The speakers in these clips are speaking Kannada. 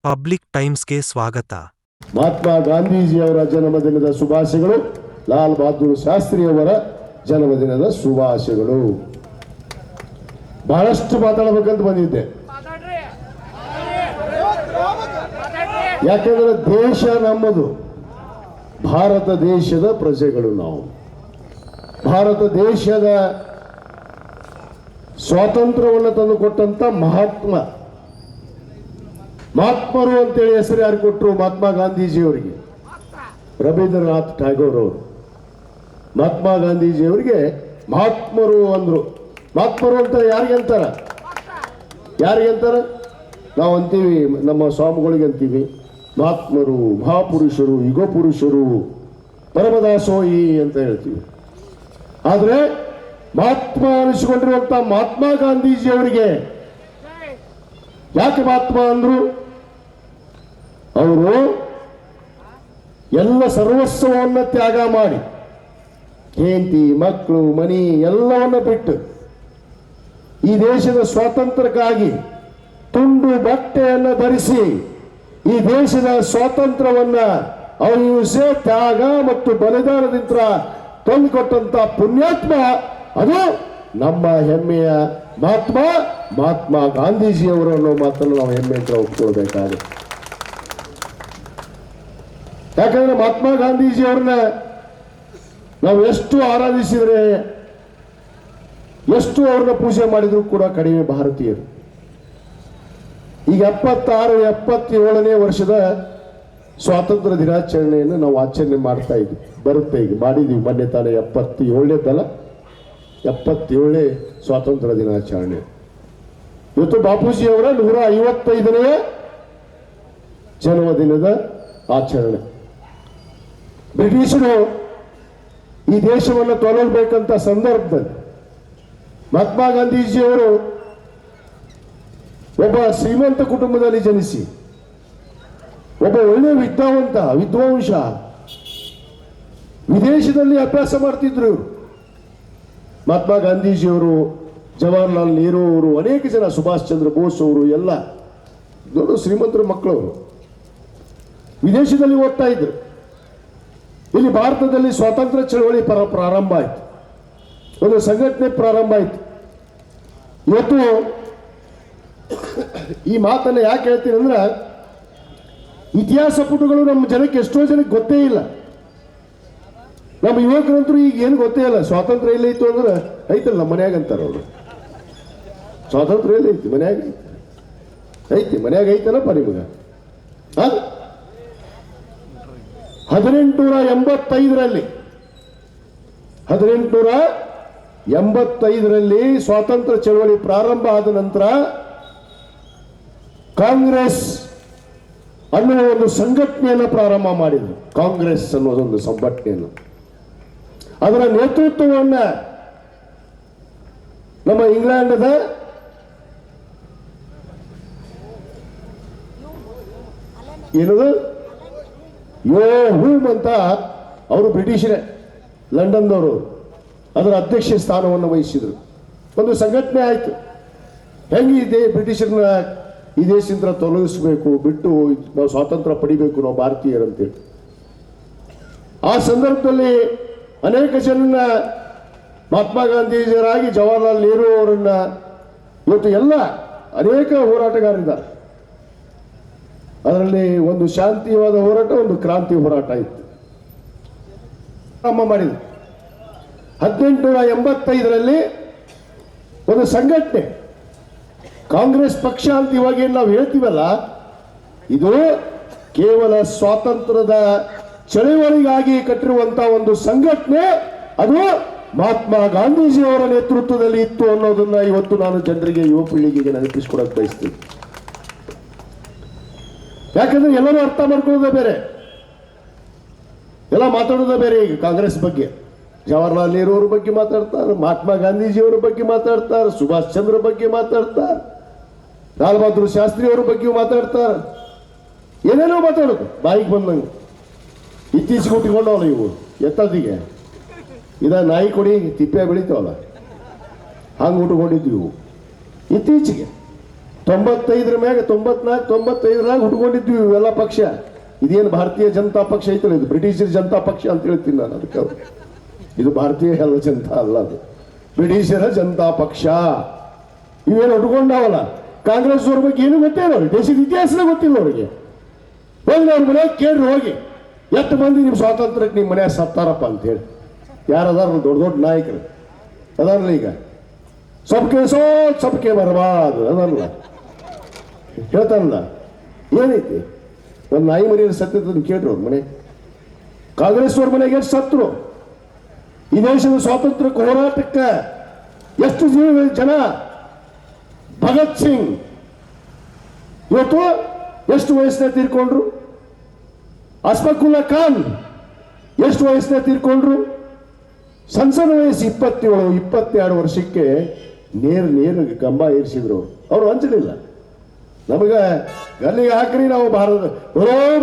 ಪಬ್ಲಿಕ್ ಟೈಮ್ಸ್ಗೆ ಸ್ವಾಗತ. ಮಹಾತ್ಮ ಗಾಂಧೀಜಿಯವರ ಜನ್ಮದಿನದ ಶುಭಾಶಯಗಳು. ಲಾಲ್ ಬಹದ್ದೂರ್ ಶಾಸ್ತ್ರಿಯವರ ಜನ್ಮದಿನದ ಶುಭಾಶಯಗಳು. ಬಹಳಷ್ಟು ಮಾತಾಡಬೇಕಂತ ಬಂದಿದ್ದೆ, ಯಾಕೆಂದ್ರೆ ದೇಶ ನಮ್ಮದು, ಭಾರತ ದೇಶದ ಪ್ರಜೆಗಳು ನಾವು. ಭಾರತ ದೇಶದ ಸ್ವಾತಂತ್ರ್ಯವನ್ನು ತಂದುಕೊಟ್ಟಂತ ಮಹಾತ್ಮರು ಅಂತೇಳಿ ಹೆಸರು ಯಾರು ಕೊಟ್ಟರು? ಮಹಾತ್ಮ ಗಾಂಧೀಜಿಯವರಿಗೆ. ರವೀಂದ್ರನಾಥ್ ಟ್ಯಾಗೋರ್ ಅವರು ಮಹಾತ್ಮ ಗಾಂಧೀಜಿಯವರಿಗೆ ಮಹಾತ್ಮರು ಅಂದ್ರು. ಮಹಾತ್ಮರು ಅಂತ ಯಾರಿಗೆ ಅಂತಾರ? ನಾವು ಅಂತೀವಿ, ನಮ್ಮ ಸ್ವಾಮಿಗಳಿಗೆ ಅಂತೀವಿ ಮಹಾತ್ಮರು, ಮಹಾಪುರುಷರು, ಯುಗ ಪುರುಷರು, ಪರಮದಾಸೋಯಿ ಅಂತ ಹೇಳ್ತೀವಿ. ಆದ್ರೆ ಮಹಾತ್ಮ ಅನಿಸಿಕೊಂಡಿರುವಂತ ಮಹಾತ್ಮ ಗಾಂಧೀಜಿಯವರಿಗೆ ಯಾಕೆ ಮಹಾತ್ಮ ಅಂದ್ರು? ಅವರು ಎಲ್ಲ ಸರ್ವಸ್ವವನ್ನು ತ್ಯಾಗ ಮಾಡಿ, ಹೆಂಡತಿ, ಮಕ್ಕಳು, ಮನಿ ಎಲ್ಲವನ್ನ ಬಿಟ್ಟು ಈ ದೇಶದ ಸ್ವಾತಂತ್ರ್ಯಕ್ಕಾಗಿ ತುಂಡು ಬಟ್ಟೆಯನ್ನು ಧರಿಸಿ ಈ ದೇಶದ ಸ್ವಾತಂತ್ರ್ಯವನ್ನ ಅಹಿಂಸೆ, ತ್ಯಾಗ ಮತ್ತು ಬಲಿದಾನದಿಂದ ತಂದುಕೊಟ್ಟಂತ ಪುಣ್ಯಾತ್ಮ ಅದು ನಮ್ಮ ಹೆಮ್ಮೆಯ ಮಹಾತ್ಮ ಗಾಂಧೀಜಿಯವರು ಅನ್ನೋ ಮಾತನ್ನು ನಾವು ಹೆಮ್ಮೆಯಿಂದ ಒಪ್ಕೊಳ್ಬೇಕಾಗುತ್ತೆ. ಯಾಕಂದ್ರೆ ಮಹಾತ್ಮ ಗಾಂಧೀಜಿಯವ್ರನ್ನ ನಾವು ಎಷ್ಟು ಆರಾಧಿಸಿದ್ರೆ, ಎಷ್ಟು ಅವ್ರನ್ನ ಪೂಜೆ ಮಾಡಿದ್ರು ಕೂಡ ಕಡಿಮೆ ಭಾರತೀಯರು. ಈಗ 76-77ನೇ ವರ್ಷದ ಸ್ವಾತಂತ್ರ್ಯ ದಿನಾಚರಣೆಯನ್ನು ನಾವು ಆಚರಣೆ ಮಾಡ್ತಾ ಇದ್ವಿ. ಈಗ ಮಾಡಿದ್ವಿ ಮೊನ್ನೆ ತಾನೇ 77ನೇದಲ್ಲ, 77ನೇ ಸ್ವಾತಂತ್ರ್ಯ ದಿನಾಚರಣೆ. ಇವತ್ತು ಬಾಪೂಜಿಯವರ 155ನೇ ಜನ್ಮದಿನದ ಆಚರಣೆ. ಬ್ರಿಟಿಷರು ಈ ದೇಶವನ್ನು ತೊಲಗಬೇಕಂತ ಸಂದರ್ಭದಲ್ಲಿ ಮಹಾತ್ಮ ಗಾಂಧೀಜಿಯವರು ಒಬ್ಬ ಶ್ರೀಮಂತ ಕುಟುಂಬದಲ್ಲಿ ಜನಿಸಿ ಒಬ್ಬ ಒಳ್ಳೆಯ ವಿದ್ವಾಂಸ ವಿದೇಶದಲ್ಲಿ ಅಭ್ಯಾಸ ಮಾಡ್ತಿದ್ರು ಇವರು. ಮಹಾತ್ಮ ಗಾಂಧೀಜಿಯವರು, ಜವಾಹರ್ಲಾಲ್ ನೆಹರು ಅವರು, ಅನೇಕ ಜನ, ಸುಭಾಷ್ ಚಂದ್ರ ಬೋಸ್ ಅವರು ಎಲ್ಲ ದೊಡ್ಡ ಶ್ರೀಮಂತರ ಮಕ್ಕಳವರು ವಿದೇಶದಲ್ಲಿ ಓದ್ತಾ ಇದ್ರು. ಇಲ್ಲಿ ಭಾರತದಲ್ಲಿ ಸ್ವಾತಂತ್ರ್ಯ ಚಳವಳಿ ಪ್ರಾರಂಭ ಆಯಿತು, ಒಂದು ಸಂಘಟನೆ ಪ್ರಾರಂಭ ಆಯಿತು. ಇವತ್ತು ಈ ಮಾತನ್ನ ಯಾಕೆ ಹೇಳ್ತೀನಿ ಅಂದ್ರೆ, ಇತಿಹಾಸ ಪುಟಗಳು ನಮ್ಮ ಜನಕ್ಕೆ ಎಷ್ಟೋ ಜನಕ್ಕೆ ಗೊತ್ತೇ ಇಲ್ಲ. ನಮ್ಮ ಯುವಕರಂತರೂ ಈಗ ಏನು ಗೊತ್ತೇ ಇಲ್ಲ. ಸ್ವಾತಂತ್ರ್ಯ ಎಲ್ಲೈತು ಅಂದ್ರೆ ಐತಲ್ಲ ನಮ್ಮ ಮನ್ಯಾಗ ಅಂತಾರ ಅವರು. ಸ್ವಾತಂತ್ರ್ಯ ಎಲ್ಲ ಐತಿ ಮನ್ಯಾಗ ಐತಿ, ಮನ್ಯಾಗ ಐತನಪ್ಪ ನಿಮಗ. 1885ರಲ್ಲಿ ಸ್ವಾತಂತ್ರ್ಯ ಚಳವಳಿ ಪ್ರಾರಂಭ ಆದ ನಂತರ ಕಾಂಗ್ರೆಸ್ ಅನ್ನುವ ಒಂದು ಸಂಘಟನೆಯನ್ನು ಪ್ರಾರಂಭ ಮಾಡಿದ್ರು. ಕಾಂಗ್ರೆಸ್ ಅನ್ನೋದೊಂದು ಸಂಘಟನೆಯನ್ನು, ಅದರ ನೇತೃತ್ವವನ್ನ ನಮ್ಮ ಇಂಗ್ಲೆಂಡದ ಏನದು ಹೂಮ್ ಅಂತ ಅವರು ಬ್ರಿಟಿಷರೇ, ಲಂಡನ್ದವರು, ಅದರ ಅಧ್ಯಕ್ಷ ಸ್ಥಾನವನ್ನು ವಹಿಸಿದ್ರು. ಒಂದು ಸಂಘಟನೆ ಆಯ್ತು. ಹೆಂಗಿದೆ ಬ್ರಿಟಿಷರನ್ನ ಈ ದೇಶದಿಂದ ತೊಲಗಿಸಬೇಕು, ಬಿಟ್ಟು ನಾವು ಸ್ವಾತಂತ್ರ್ಯ ಪಡಿಬೇಕು ನಾವು ಭಾರತೀಯರಂತೇಳಿ. ಆ ಸಂದರ್ಭದಲ್ಲಿ ಅನೇಕ ಜನನ್ನ ಮಹಾತ್ಮ ಗಾಂಧೀಜಿಯರಾಗಿ ಜವಾಹರ್ಲಾಲ್ ನೆಹರು ಅವರನ್ನ, ಇವತ್ತು ಎಲ್ಲ ಅನೇಕ ಹೋರಾಟಗಾರರಿದ್ದಾರೆ. ಅದರಲ್ಲಿ ಒಂದು ಶಾಂತಿವಾದ ಹೋರಾಟ, ಒಂದು ಕ್ರಾಂತಿ ಹೋರಾಟ ಇತ್ತು. ಪ್ರಾರಂಭ ಮಾಡಿದ್ರು 1885ರಲ್ಲಿ ಒಂದು ಸಂಘಟನೆ, ಕಾಂಗ್ರೆಸ್ ಪಕ್ಷ ಅಂತ ಇವಾಗ ಏನು ನಾವು ಹೇಳ್ತೀವಲ್ಲ, ಇದು ಕೇವಲ ಸ್ವಾತಂತ್ರ್ಯದ ಚಳವಳಿಗಾಗಿ ಕಟ್ಟಿರುವಂತಹ ಒಂದು ಸಂಘಟನೆ. ಅದು ಮಹಾತ್ಮ ಗಾಂಧೀಜಿಯವರ ನೇತೃತ್ವದಲ್ಲಿ ಇತ್ತು ಅನ್ನೋದನ್ನ ಇವತ್ತು ನಾನು ಜನರಿಗೆ, ಯುವ ಪೀಳಿಗೆಗೆ ನೆನಪಿಸ್ಕೊಡಕ್ಕೆ ಬಯಸ್ತೀನಿ. ಯಾಕಂದ್ರೆ ಎಲ್ಲರೂ ಅರ್ಥ ಮಾಡ್ಕೊಳ್ಳೋದೇ ಬೇರೆ, ಎಲ್ಲ ಮಾತಾಡೋದೇ ಬೇರೆ. ಈಗ ಕಾಂಗ್ರೆಸ್ ಬಗ್ಗೆ ಜವಾಹರ್ಲಾಲ್ ನೆಹರು ಅವ್ರ ಬಗ್ಗೆ ಮಾತಾಡ್ತಾರೆ, ಮಹಾತ್ಮ ಗಾಂಧೀಜಿಯವರ ಬಗ್ಗೆ ಮಾತಾಡ್ತಾರೆ, ಸುಭಾಷ್ ಚಂದ್ರ ಬಗ್ಗೆ ಮಾತಾಡ್ತಾರೆ, ಲಾಲ್ ಬಹದ್ದೂರ್ ಶಾಸ್ತ್ರಿ ಅವರ ಬಗ್ಗೆ ಮಾತಾಡ್ತಾರೆ, ಏನೇನೋ ಮಾತಾಡೋದು ಬಾಯಿಗೆ ಬಂದಂಗೆ. ಇತ್ತೀಚೆಗೆ ಹುಟ್ಟಿಕೊಂಡವಲ್ಲ ಇವು ಎತ್ತದಿಗೆ, ನಾಯಿ ಕೊಡಿ ತಿಪ್ಪೆ ಬೆಳಿತಾವಲ್ಲ, ಹಂಗೆ ಉಟ್ಕೊಂಡಿದ್ವಿ ಇವು ಇತ್ತೀಚೆಗೆ. 95 ಮ್ಯಾಗ 94 95ರಾಗ ಹುಟ್ಕೊಂಡಿದ್ವಿ ಇವೆಲ್ಲ ಪಕ್ಷ. ಇದೇನು ಭಾರತೀಯ ಜನತಾ ಪಕ್ಷ ಐತಲ್ಲ, ಇದು ಬ್ರಿಟಿಷರ ಜನತಾ ಪಕ್ಷ ಅಂತ ಹೇಳ್ತೀನಿ ನಾನು. ಅದಕ್ಕೆ ಇದು ಭಾರತೀಯ ಜನತಾ ಅಲ್ಲ, ಅದು ಬ್ರಿಟಿಷರ ಜನತಾ ಪಕ್ಷ. ಇವೇನು ಹುಟ್ಕೊಂಡಾವಲ್ಲ, ಕಾಂಗ್ರೆಸ್ ಅವ್ರ ಬಗ್ಗೆ ಏನು ಗೊತ್ತೇ ಇಲ್ಲ ಅವ್ರಿಗೆ, ದೇಶದ ಇತಿಹಾಸನೇ ಗೊತ್ತಿಲ್ಲ ಅವ್ರಿಗೆ. ಹೋಗಿ ಅವ್ರ ಮನೆಯಾಗ ಕೇಳ್ರಿ, ಹೋಗಿ ಎಷ್ಟು ಮಂದಿ ನಿಮ್ಮ ಸ್ವಾತಂತ್ರ್ಯಕ್ಕೆ ನಿಮ್ಮ ಮನೆಯಾಗ ಸತ್ತಾರಪ್ಪ ಅಂತೇಳಿ. ಯಾರದಾರ ದೊಡ್ಡ ದೊಡ್ಡ ನಾಯಕರು ಅದಾರಲ್ಲ, ಈಗ ಸಬ್ಕೆ ಬರಬಾರ್ದು ಅದಲ್ಲ ಹೇಳ್ತಾರಲ್ಲ. ಏನೈತಿ, ಒಂದು ನಾಯಿ ಮನೆಯಲ್ಲಿ ಸತ್ತಿದ್ದನ್ನು ಕೇಳ್ರಿ ಅವ್ರ ಮನೆ. ಕಾಂಗ್ರೆಸ್ ಅವ್ರ ಮನೆಗೆ ಎಷ್ಟು ಸತ್ರು, ಈ ದೇಶದ ಸ್ವಾತಂತ್ರ್ಯಕ್ಕೆ ಹೋರಾಟಕ್ಕೆ ಎಷ್ಟು ಜನ. ಭಗತ್ ಸಿಂಗ್ ಇವತ್ತು ಎಷ್ಟು ವಯಸ್ಸಿನ ತೀರ್ಕೊಂಡ್ರು. ಅಸ್ಫಾಕುಲ್ಲಾ ಖಾನ್ ಎಷ್ಟು ವಯಸ್ಸಿನ ತೀರ್ಕೊಂಡ್ರು. ಸಣ್ಣ ವಯಸ್ಸು 27-22 ವರ್ಷಕ್ಕೆ ನೇರ ಗಂಬ ಏರಿಸಿದ್ರು. ಅವರು ಹಂಚಲಿಲ್ಲ. ನಮಗೆ ಗಲ್ಲಿಗೆ ಹಾಕ್ರಿ, ನಾವು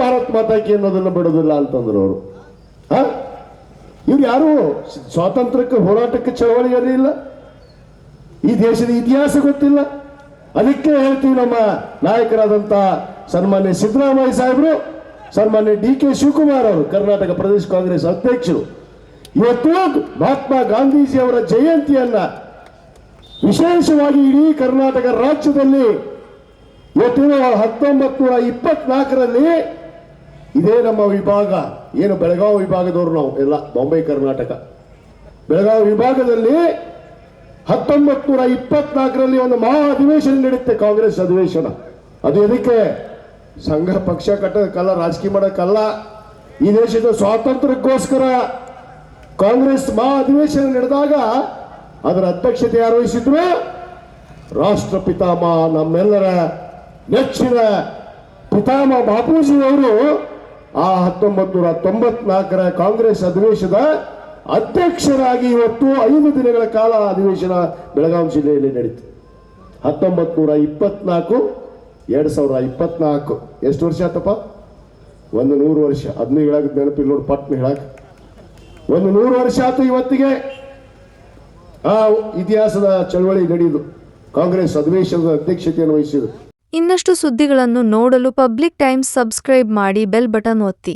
ಭಾರತ್ ಮಾತಾಕಿ ಅನ್ನೋದನ್ನು ಬಿಡೋದಿಲ್ಲ ಅಂತಂದ್ರು ಅವರು. ಇವ್ರು ಯಾರು ಸ್ವಾತಂತ್ರ್ಯಕ್ಕೆ ಹೋರಾಟಕ್ಕೆ ಚಳವಳಿ ಇರಲಿಲ್ಲ, ಈ ದೇಶದ ಇತಿಹಾಸ ಗೊತ್ತಿಲ್ಲ. ಅದಕ್ಕೆ ಹೇಳ್ತೀವಿ, ನಮ್ಮ ನಾಯಕರಾದಂಥ ಸನ್ಮಾನ್ಯ ಸಿದ್ದರಾಮಯ್ಯ ಸಾಹೇಬರು, ಸನ್ಮಾನ್ಯ DK ಶಿವಕುಮಾರ್ ಅವರು ಕರ್ನಾಟಕ ಪ್ರದೇಶ ಕಾಂಗ್ರೆಸ್ ಅಧ್ಯಕ್ಷರು ಇವತ್ತು ಮಹಾತ್ಮ ಗಾಂಧೀಜಿ ಅವರ ಜಯಂತಿಯನ್ನ ವಿಶೇಷವಾಗಿ ಇಡೀ ಕರ್ನಾಟಕ ರಾಜ್ಯದಲ್ಲಿ ಇವತ್ತಿನ 1924ರಲ್ಲಿ ಇದೇ ನಮ್ಮ ವಿಭಾಗ, ಏನು ಬೆಳಗಾವಿ ವಿಭಾಗದವರು ನಾವು ಎಲ್ಲ, ಬಾಂಬೆ ಕರ್ನಾಟಕ ಬೆಳಗಾವಿ ವಿಭಾಗದಲ್ಲಿ 1924ರಲ್ಲಿ ಒಂದು ಮಹಾ ಅಧಿವೇಶನ ನಡೆಯುತ್ತೆ, ಕಾಂಗ್ರೆಸ್ ಅಧಿವೇಶನ. ಅದು ಎದಕ್ಕೆ? ಸಂಘ ಪಕ್ಷ ಕಟ್ಟೋದಕ್ಕಲ್ಲ, ರಾಜಕೀಯ ಮಾಡೋಕ್ಕಲ್ಲ, ಈ ದೇಶದ ಸ್ವಾತಂತ್ರ್ಯಕ್ಕೋಸ್ಕರ ಕಾಂಗ್ರೆಸ್ ಮಹಾ ಅಧಿವೇಶನ ನಡೆದಾಗ ಅದರ ಅಧ್ಯಕ್ಷತೆ ಯಾರು ವಹಿಸಿದ್ರು? ರಾಷ್ಟ್ರ ಪಿತಾಮಹ, ನಮ್ಮೆಲ್ಲರ ನೆಚ್ಚಿನ ಪಿತಾಮಹ ಬಾಪೂಜಿ ಅವರು ಆ 1994ರ ಕಾಂಗ್ರೆಸ್ ಅಧಿವೇಶನದ ಅಧ್ಯಕ್ಷರಾಗಿ ಇವತ್ತು 5 ದಿನಗಳ ಕಾಲ ಅಧಿವೇಶನ ಬೆಳಗಾವಿ ಜಿಲ್ಲೆಯಲ್ಲಿ ನಡೀತು. 1924 2024 ಎಷ್ಟು ವರ್ಷ ಆತಪ್ಪ? 100 ವರ್ಷ. ಅದನ್ನ ಹೇಳಕ್ ನೆನಪಿಲ್ಲ ನೋಡಿ, ಪಟ್ನ ಹೇಳಕ್ 100 ವರ್ಷ ಆಯ್ತು ಇವತ್ತಿಗೆ. ಆ ಇತಿಹಾಸದ ಚಳವಳಿ ನಡೆಯುವುದು, ಕಾಂಗ್ರೆಸ್ ಅಧಿವೇಶನದ ಅಧ್ಯಕ್ಷತೆಯನ್ನು ವಹಿಸಿದರು. ಇನ್ನಷ್ಟು ಸುದ್ದಿಗಳನ್ನು ನೋಡಲು ಪಬ್ಲಿಕ್ ಟೈಮ್ಸ್ ಸಬ್ಸ್ಕ್ರೈಬ್ ಮಾಡಿ, ಬೆಲ್ ಬಟನ್ ಒತ್ತಿ.